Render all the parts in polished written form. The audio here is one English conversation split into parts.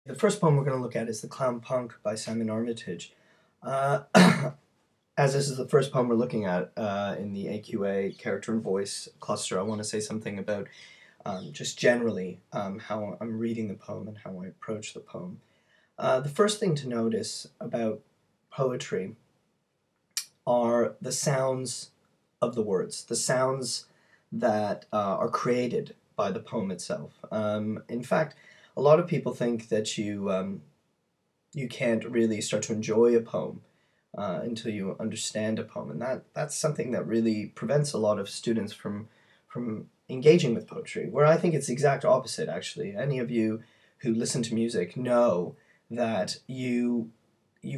The first poem we're going to look at is The Clown Punk by Simon Armitage. Uh, as this is the first poem we're looking at in the AQA character and voice cluster, I want to say something about just generally how I'm reading the poem and how I approach the poem. The first thing to notice about poetry are the sounds of the words, the sounds that are created by the poem itself. In fact, a lot of people think that you can't really start to enjoy a poem until you understand a poem, and that's something that really prevents a lot of students from engaging with poetry. Where I think it's the exact opposite, actually. Any of you who listen to music know that you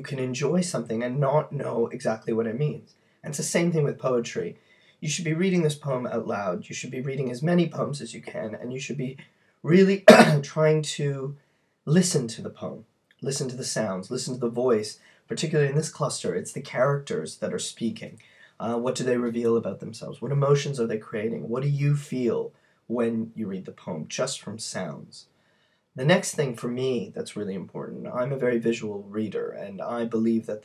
can enjoy something and not know exactly what it means. And it's the same thing with poetry. You should be reading this poem out loud. You should be reading as many poems as you can, and you should be really trying to listen to the poem, listen to the sounds, listen to the voice. Particularly in this cluster, it's the characters that are speaking. What do they reveal about themselves? What emotions are they creating? What do you feel when you read the poem, just from sounds? The next thing for me that's really important, I'm a very visual reader, and I believe that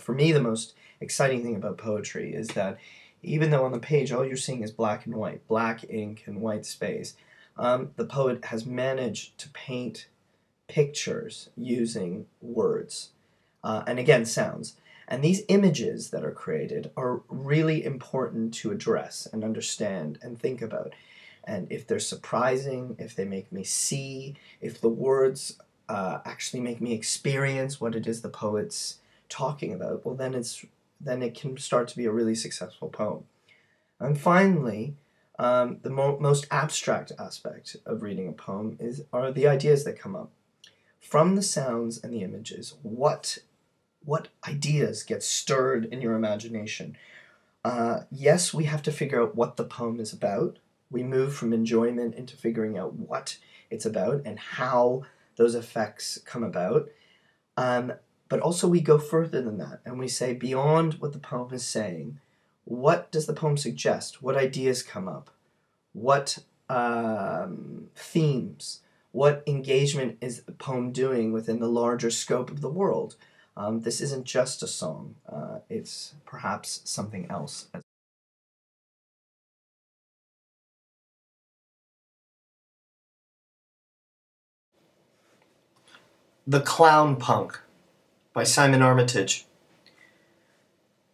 for me, the most exciting thing about poetry is that even though on the page all you're seeing is black and white, black ink and white space, the poet has managed to paint pictures using words, and again, sounds. And these images that are created are really important to address and understand and think about. And if they're surprising, if they make me see, if the words actually make me experience what it is the poet's talking about, well, then it can start to be a really successful poem. And finally, the most abstract aspect of reading a poem are the ideas that come up. From the sounds and the images, what ideas get stirred in your imagination? Yes, we have to figure out what the poem is about. We move from enjoyment into figuring out what it's about and how those effects come about. But also we go further than that, and we say beyond what the poem is saying, what does the poem suggest? What ideas come up? What themes? What engagement is the poem doing within the larger scope of the world? This isn't just a song. It's perhaps something else. The Clown Punk by Simon Armitage.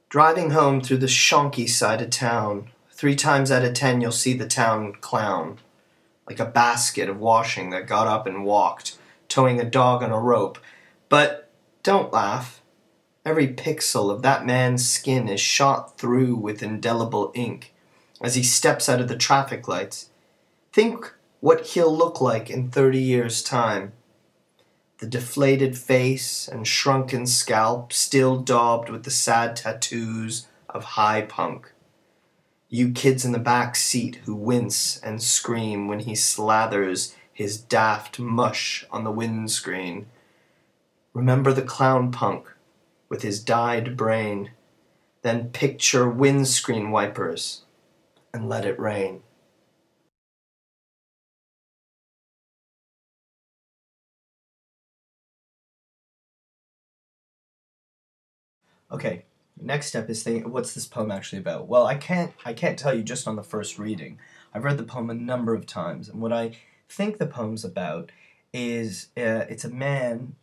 Driving home through the shonky side of town, 3 times out of 10 you'll see the town clown, like a basket of washing that got up and walked, towing a dog on a rope. But don't laugh. Every pixel of that man's skin is shot through with indelible ink as he steps out of the traffic lights. Think what he'll look like in 30 years' time. The deflated face and shrunken scalp still daubed with the sad tattoos of high punk. You kids in the back seat who wince and scream when he slathers his daft mush on the windscreen. Remember the clown punk with his dyed brain. Then picture windscreen wipers and let it rain. Okay, next step is thinking, what's this poem actually about? Well, I can't tell you just on the first reading. I've read the poem a number of times, and what I think the poem's about is it's a man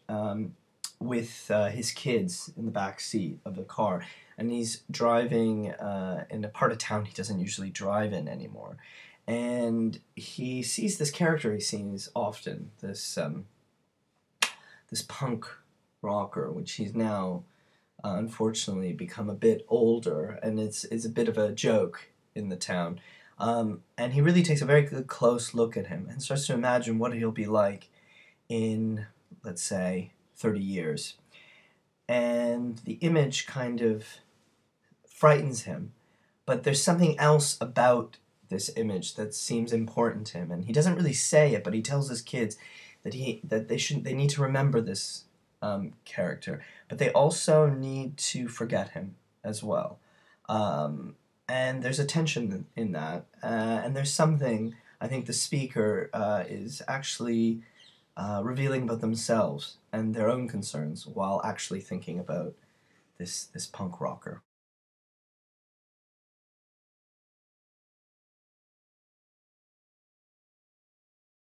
with his kids in the back seat of the car, and he's driving in a part of town he doesn't usually drive in anymore, and he sees this character he sees often, this punk rocker, which he's now unfortunately become a bit older, and it's a bit of a joke in the town. And he really takes a very good, close look at him and starts to imagine what he'll be like in, let's say, 30 years. And the image kind of frightens him, but there's something else about this image that seems important to him, and he doesn't really say it, but he tells his kids that they need to remember this character, but they also need to forget him as well. And there's a tension in that, and there's something I think the speaker is actually revealing about themselves and their own concerns while actually thinking about this punk rocker.